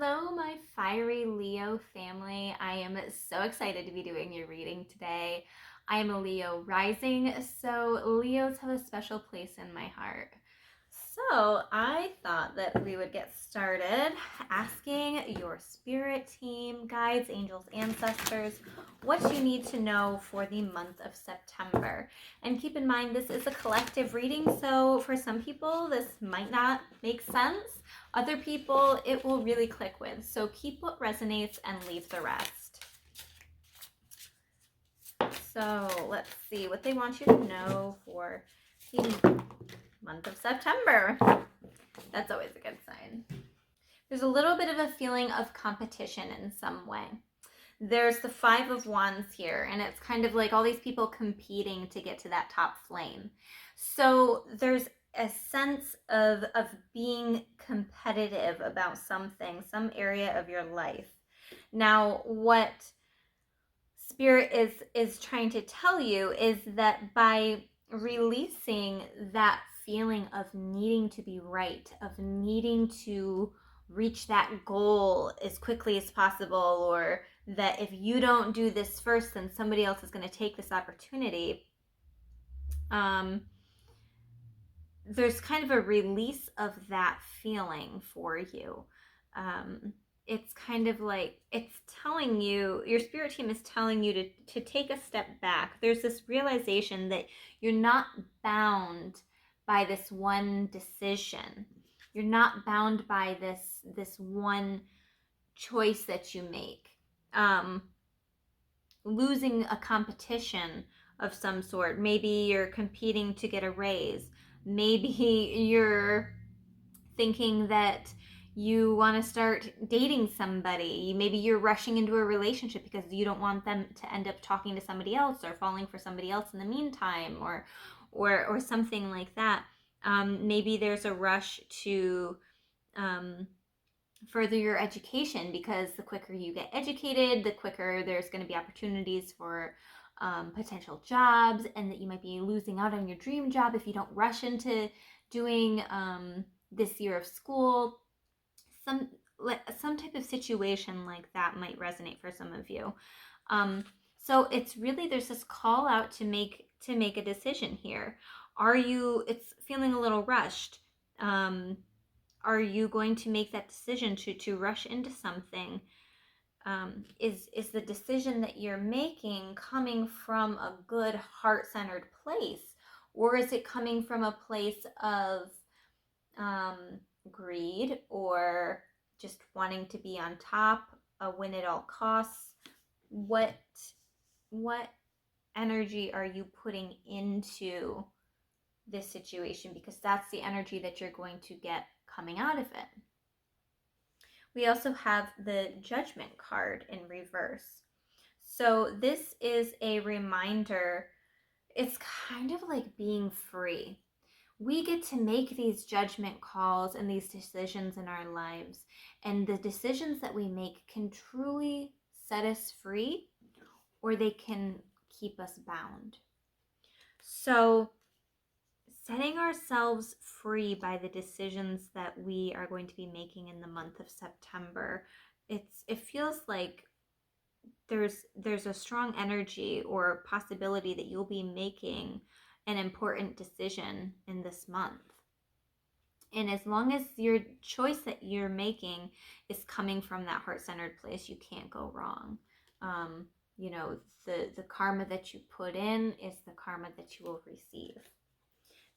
Hello, my fiery Leo family. I am so excited to be doing your reading today. I am a Leo rising, so Leos have a special place in my heart. So I thought that we would get started asking your spirit team, guides, angels, ancestors, what you need to know for the month of September. And keep in mind, this is a collective reading, so for some people, this might not make sense. Other people, it will really click with. So keep what resonates and leave the rest. So let's see what they want you to know for the month of September. That's always a good sign. There's a little bit of a feeling of competition in some way. There's the Five of Wands here, and it's kind of like all these people competing to get to that top flame. So there's a sense of being competitive about something, some area of your life. Now, what Spirit is trying to tell you is that by releasing that feeling of needing to be right, of needing to reach that goal as quickly as possible, or that if you don't do this first, then somebody else is going to take this opportunity. There's kind of a release of that feeling for you. It's kind of like it's telling you, your spirit team is telling you to take a step back. There's this realization that you're not bound by this one decision. You're not bound by this one choice that you make. Losing a competition of some sort. Maybe you're competing to get a raise. Maybe you're thinking that you want to start dating somebody. Maybe you're rushing into a relationship because you don't want them to end up talking to somebody else or falling for somebody else in the meantime, or something like that. Maybe there's a rush to further your education, because the quicker you get educated, the quicker there's going to be opportunities for potential jobs, and that you might be losing out on your dream job if you don't rush into doing this year of school. Some type of situation like that might resonate for some of you. So it's really, there's this call out to make a decision here. It's feeling a little rushed. Are you going to make that decision to rush into something? Is the decision that you're making coming from a good heart-centered place, or is it coming from a place of greed, or just wanting to be on top, win at all costs? What energy are you putting into this situation? Because that's the energy that you're going to get coming out of it. We also have the Judgment card in reverse. So this is a reminder. It's kind of like being free. We get to make these judgment calls and these decisions in our lives. And the decisions that we make can truly set us free, or they can keep us bound. So setting ourselves free by the decisions that we are going to be making in the month of September, it feels like there's a strong energy or possibility that you'll be making an important decision in this month. And as long as your choice that you're making is coming from that heart-centered place, you can't go wrong. The karma that you put in is the karma that you will receive.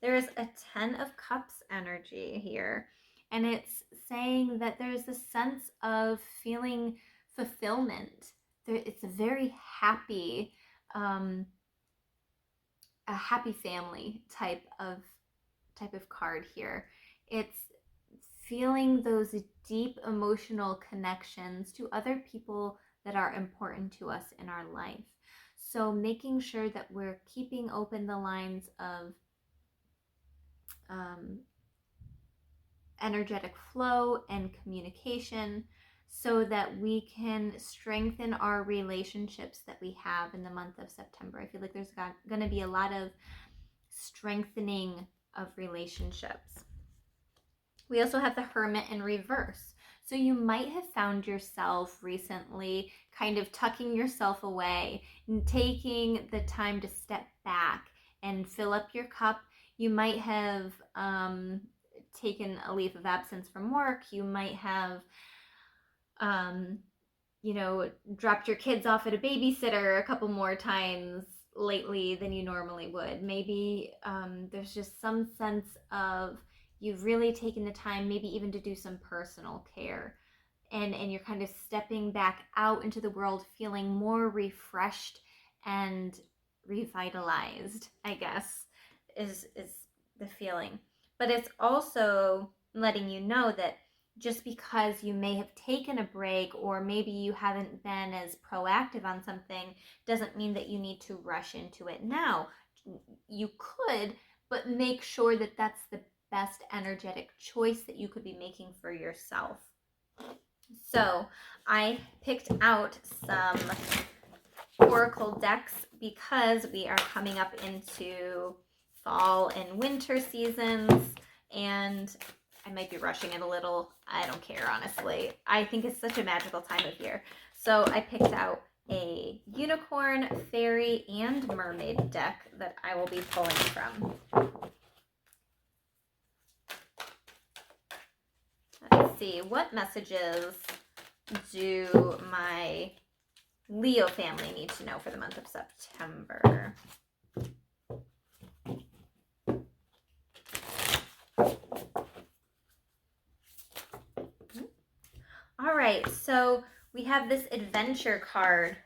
There's a 10 of Cups energy here, and it's saying that there's a sense of feeling fulfillment. It's a very happy, a happy family type of card here. It's feeling those deep emotional connections to other people that are important to us in our life. So making sure that we're keeping open the lines of energetic flow and communication, so that we can strengthen our relationships that we have in the month of September. I feel like there's going to be a lot of strengthening of relationships. We also have the Hermit in reverse. So you might have found yourself recently kind of tucking yourself away and taking the time to step back and fill up your cup. You might have taken a leave of absence from work. You might have um, dropped your kids off at a babysitter a couple more times lately than you normally would. Maybe there's just some sense of you've really taken the time, maybe even to do some personal care. And you're kind of stepping back out into the world feeling more refreshed and revitalized, I guess, is the feeling. But it's also letting you know that just because you may have taken a break or maybe you haven't been as proactive on something doesn't mean that you need to rush into it now. You could, but make sure that that's the best energetic choice that you could be making for yourself. So I picked out some oracle decks because we are coming up into fall and winter seasons, and I might be rushing it a little. I don't care, honestly. I think it's such a magical time of year. So I picked out a unicorn, fairy, and mermaid deck that I will be pulling from. Let's see, what messages do my Leo family need to know for the month of September? All right, so we have this adventure card.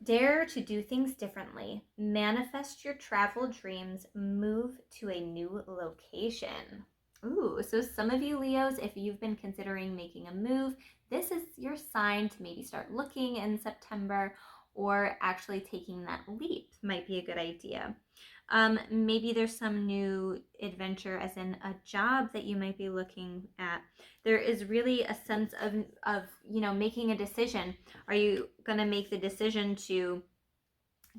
Dare to do things differently. Manifest your travel dreams. Move to a new location. Ooh, so some of you Leos, if you've been considering making a move, this is your sign to maybe start looking in September, or actually taking that leap might be a good idea. Maybe there's some new adventure, as in a job that you might be looking at. There is really a sense of making a decision. Are you going to make the decision to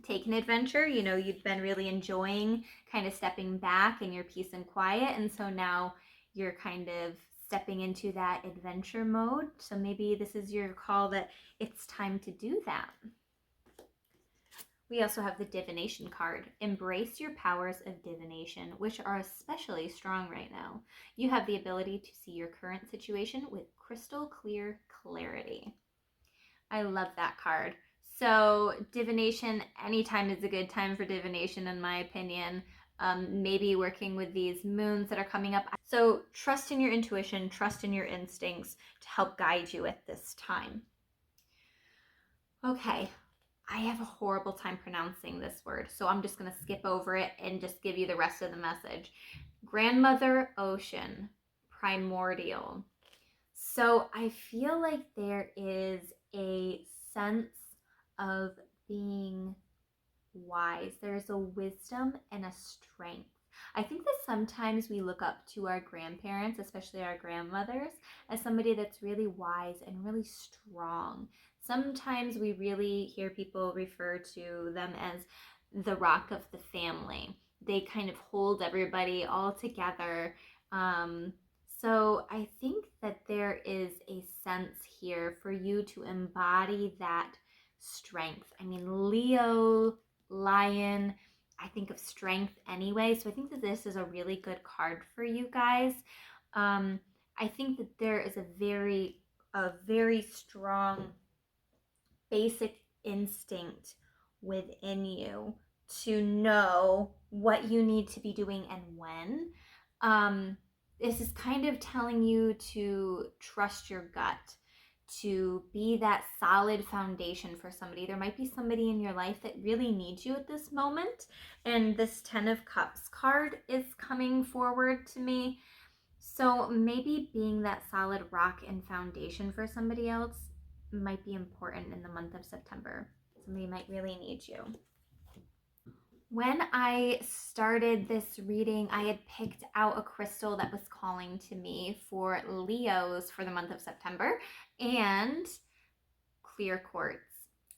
take an adventure? You've been really enjoying kind of stepping back in your peace and quiet, and so now you're kind of stepping into that adventure mode. So maybe this is your call that it's time to do that. We also have the divination card. Embrace your powers of divination, which are especially strong right now. You have the ability to see your current situation with crystal clear clarity. I love that card. So divination, anytime is a good time for divination, in my opinion. Maybe working with these moons that are coming up. So trust in your intuition, trust in your instincts to help guide you at this time. Okay, I have a horrible time pronouncing this word, so I'm just going to skip over it and just give you the rest of the message. Grandmother Ocean, primordial. So I feel like there is a sense of being wise. There's a wisdom and a strength. I think that sometimes we look up to our grandparents, especially our grandmothers, as somebody that's really wise and really strong. Sometimes we really hear people refer to them as the rock of the family. They kind of hold everybody all together. So I think that there is a sense here for you to embody that strength. I mean, Leo, lion, I think of strength anyway. So I think that this is a really good card for you guys. I think that there is a very strong basic instinct within you to know what you need to be doing and when. This is kind of telling you to trust your gut, to be that solid foundation for somebody. There might be somebody in your life that really needs you at this moment, and this 10 of Cups card is coming forward to me. So maybe being that solid rock and foundation for somebody else might be important in the month of September. Somebody might really need you. When I started this reading, I had picked out a crystal that was calling to me for Leos for the month of September, and clear quartz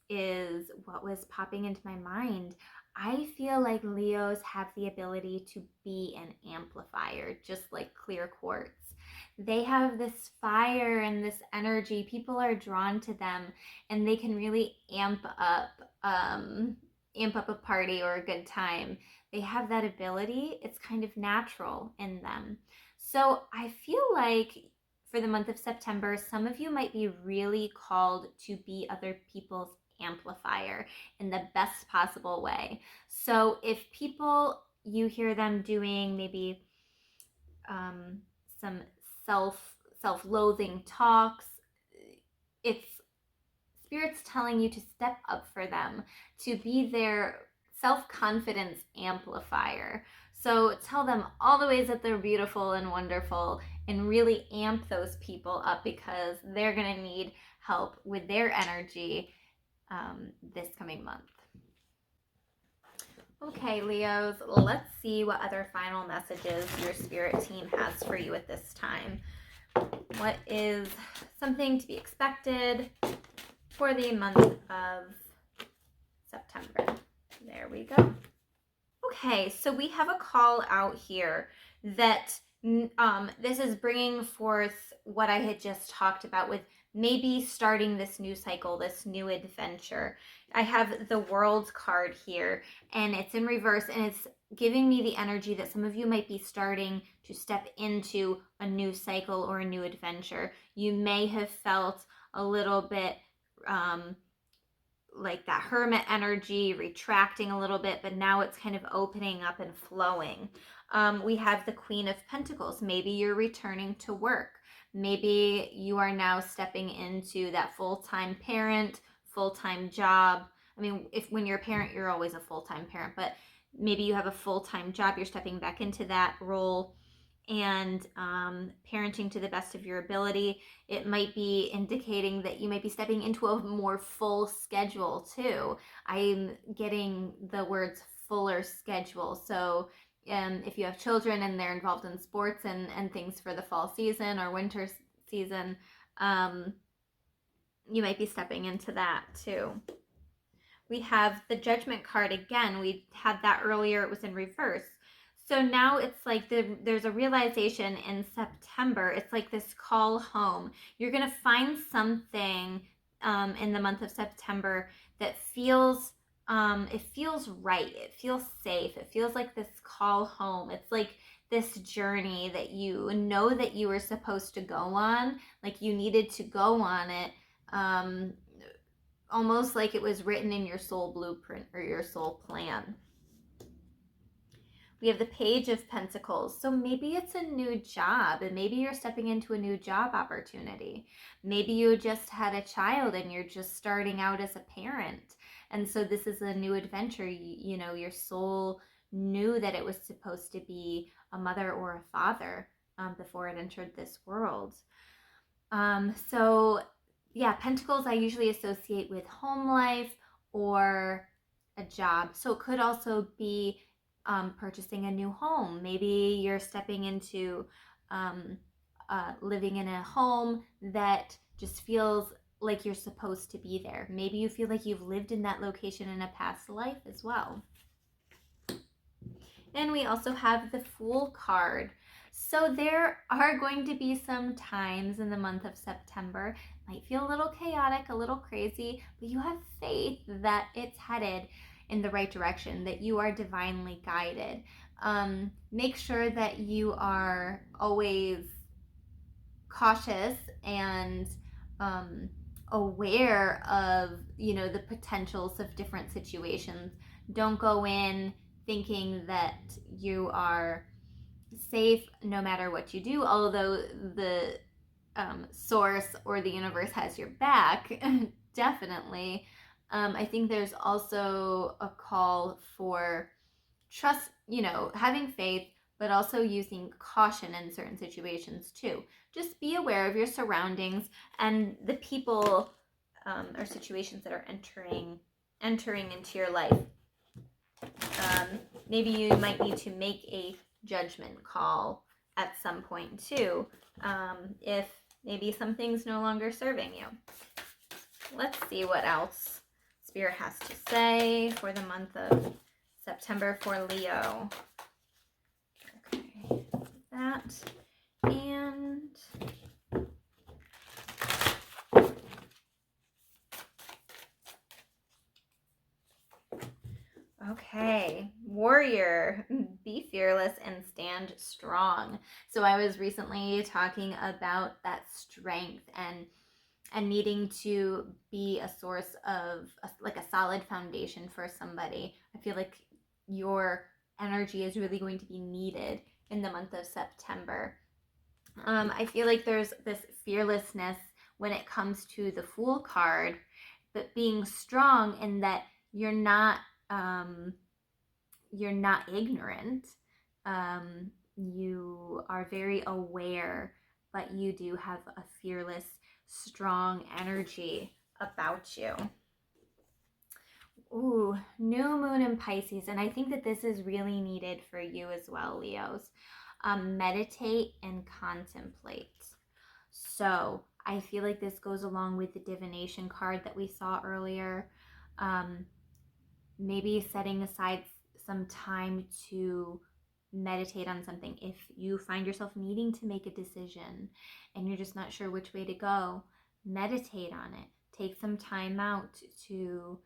is what was popping into my mind. I feel like Leos have the ability to be an amplifier, just like clear quartz. They have this fire and this energy. People are drawn to them, and they can really amp up a party or a good time. They have that ability. It's kind of natural in them. So I feel like for the month of September, some of you might be really called to be other people's amplifier in the best possible way. So if people, you hear them doing maybe some self-loathing talks, it's Spirit's telling you to step up for them, to be their self-confidence amplifier. So tell them all the ways that they're beautiful and wonderful, and really amp those people up, because they're going to need help with their energy this coming month. Okay, Leos, let's see what other final messages your spirit team has for you at this time. What is something to be expected for the month of September? There we go. Okay, so we have a call out here that this is bringing forth what I had just talked about with maybe starting this new cycle, this new adventure. I have the World card here, and it's in reverse, and it's giving me the energy that some of you might be starting to step into a new cycle or a new adventure. You may have felt a little bit like that hermit energy, retracting a little bit, but now it's kind of opening up and flowing. We have the Queen of Pentacles. Maybe you're returning to work. Maybe you are now stepping into that full-time parent, full-time job. I mean, when you're a parent, you're always a full-time parent, but maybe you have a full-time job. You're stepping back into that role and parenting to the best of your ability. It might be indicating that you might be stepping into a more full schedule too. I'm getting the words fuller schedule. So if you have children and they're involved in sports and things for the fall season or winter season, you might be stepping into that too. We have the Judgment card again. We had that earlier. It was in reverse. So now it's like there's a realization in September. It's like this call home. You're going to find something in the month of September that feels it feels right. It feels safe. It feels like this call home. It's like this journey that you know that you were supposed to go on, like you needed to go on it, almost like it was written in your soul blueprint or your soul plan. We have the Page of Pentacles. So maybe it's a new job, and maybe you're stepping into a new job opportunity. Maybe you just had a child and you're just starting out as a parent. And so this is a new adventure. You know, your soul knew that it was supposed to be a mother or a father before it entered this world. So yeah, Pentacles I usually associate with home life or a job. So it could also be purchasing a new home. Maybe you're stepping into living in a home that just feels like you're supposed to be there. Maybe you feel like you've lived in that location in a past life as well. And we also have the Fool card. So there are going to be some times in the month of September, might feel a little chaotic, a little crazy, but you have faith that it's headed in the right direction, that you are divinely guided. Make sure that you are always cautious and aware of, you know, the potentials of different situations. Don't go in thinking that you are safe no matter what you do, although the source or the universe has your back, definitely. I think there's also a call for trust, you know, having faith, but also using caution in certain situations too. Just be aware of your surroundings and the people or situations that are entering into your life. Maybe you might need to make a judgment call at some point too, if maybe something's no longer serving you. Let's see what else Spirit has to say for the month of September for Leo. Okay, that. And okay, warrior, be fearless and stand strong. So I was recently talking about that strength and needing to be a source of like a solid foundation for somebody. I feel like your energy is really going to be needed in the month of September. I feel like there's this fearlessness when it comes to the Fool card, but being strong in that um, you're not ignorant. You are very aware, but you do have a fearless, strong energy about you. Ooh, new moon in Pisces. And I think that this is really needed for you as well, Leos. Meditate and contemplate. So I feel like this goes along with the divination card that we saw earlier. Maybe setting aside some time to meditate on something. If you find yourself needing to make a decision and you're just not sure which way to go, meditate on it. Take some time out to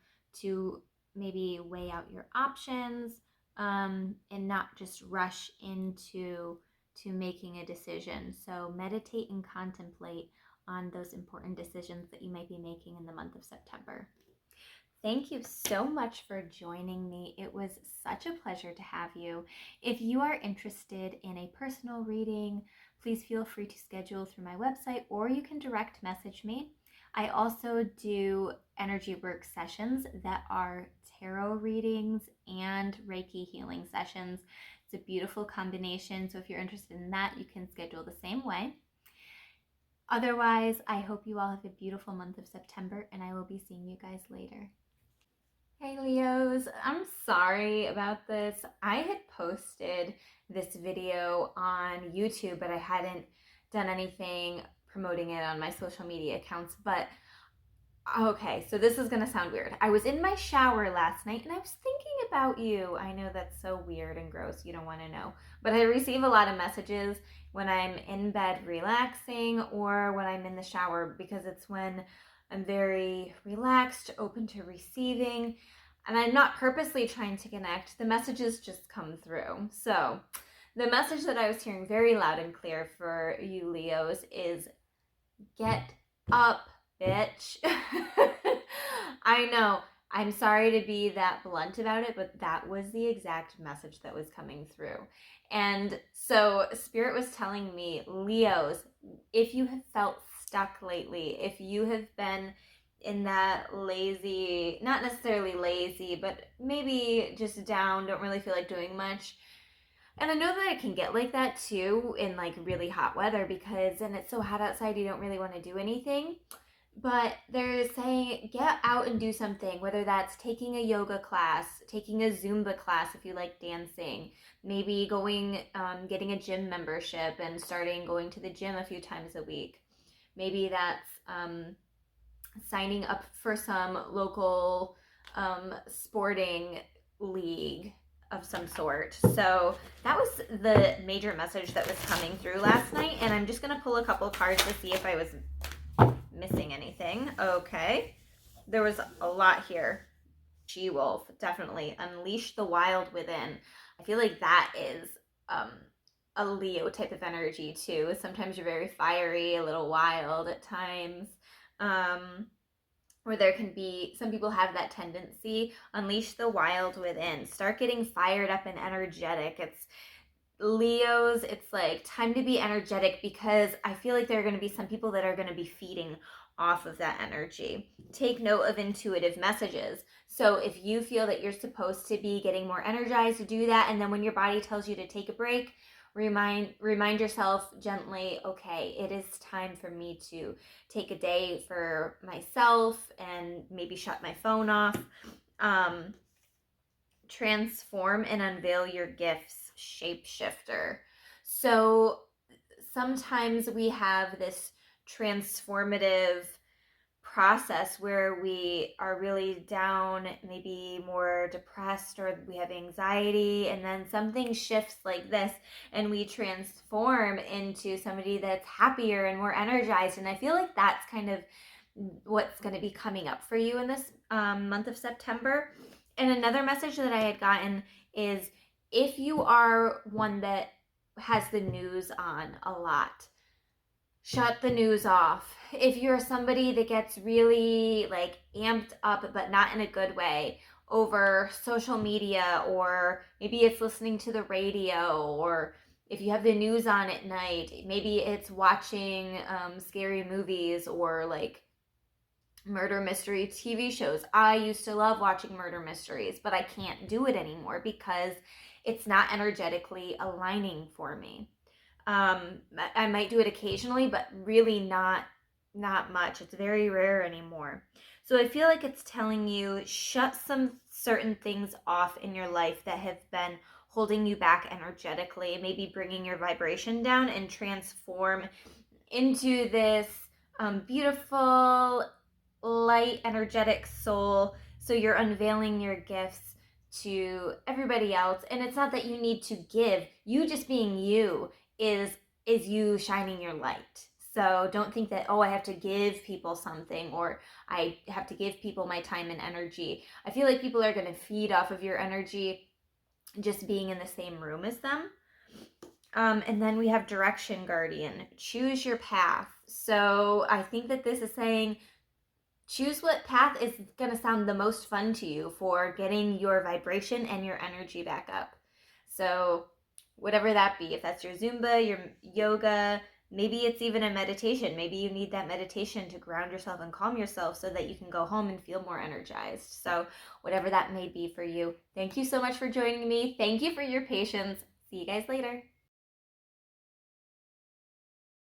maybe weigh out your options, and not just rush into making a decision. So meditate and contemplate on those important decisions that you might be making in the month of September. Thank you so much for joining me. It was such a pleasure to have you. If you are interested in a personal reading, please feel free to schedule through my website, or you can direct message me. I also do energy work sessions that are tarot readings and Reiki healing sessions. It's a beautiful combination. So if you're interested in that, you can schedule the same way. Otherwise, I hope you all have a beautiful month of September, and I will be seeing you guys later. Hey Leos, I'm sorry about this. I had posted this video on YouTube, but I hadn't done anything promoting it on my social media accounts. But okay, so this is gonna sound weird. I was in my shower last night and I was thinking about you. I know that's so weird and gross, you don't wanna know. But I receive a lot of messages when I'm in bed relaxing or when I'm in the shower, because it's when I'm very relaxed, open to receiving, and I'm not purposely trying to connect. The messages just come through. So the message that I was hearing very loud and clear for you Leos is get up, bitch. I know. I'm sorry to be that blunt about it, but that was the exact message that was coming through. And so Spirit was telling me, Leos, if you have felt stuck lately, if you have been in that lazy, not necessarily lazy, but maybe just down, don't really feel like doing much. And I know that it can get like that too in like really hot weather, because and it's so hot outside you don't really want to do anything. But they're saying get out and do something, whether that's taking a yoga class, taking a Zumba class if you like dancing, maybe getting a gym membership and starting going to the gym a few times a week. Maybe that's signing up for some local sporting league of some sort. So that was the major message that was coming through last night. And I'm just going to pull a couple cards to see if I was missing anything. Okay. There was a lot here. She-wolf, definitely. Unleash the wild within. I feel like that is a Leo type of energy too. Sometimes you're very fiery, a little wild at times. Or there can be, some people have that tendency. Unleash the wild within. Start getting fired up and energetic. It's Leos, it's like time to be energetic, because I feel like there are going to be some people that are going to be feeding off of that energy. Take note of intuitive messages. So if you feel that you're supposed to be getting more energized, to do that, and then when your body tells you to take a break, remind yourself gently, okay, it is time for me to take a day for myself and maybe shut my phone off. Transform and unveil your gifts, shapeshifter. So sometimes we have this transformative process where we are really down, maybe more depressed, or we have anxiety, and then something shifts like this and we transform into somebody that's happier and more energized. And I feel like that's kind of what's going to be coming up for you in this month of September. And another message that I had gotten is, if you are one that has the news on a lot, shut the news off. If you're somebody that gets really like amped up, but not in a good way, over social media, or maybe it's listening to the radio, or if you have the news on at night, maybe it's watching scary movies or like murder mystery TV shows. I used to love watching murder mysteries, but I can't do it anymore because it's not energetically aligning for me. I might do it occasionally, but really not much. It's very rare anymore. So I feel like it's telling you, shut some certain things off in your life that have been holding you back energetically, maybe bringing your vibration down, and transform into this beautiful, light, energetic soul. So you're unveiling your gifts to everybody else. And it's not that you need to give. You just being you is you shining your light. So don't think that, oh, I have to give people something, or I have to give people my time and energy. I feel like people are going to feed off of your energy just being in the same room as them. And then we have Direction Guardian. Choose your path. So I think that this is saying, choose what path is going to sound the most fun to you for getting your vibration and your energy back up. So whatever that be, if that's your Zumba, your yoga, maybe it's even a meditation. Maybe you need that meditation to ground yourself and calm yourself so that you can go home and feel more energized. So whatever that may be for you. Thank you so much for joining me. Thank you for your patience. See you guys later.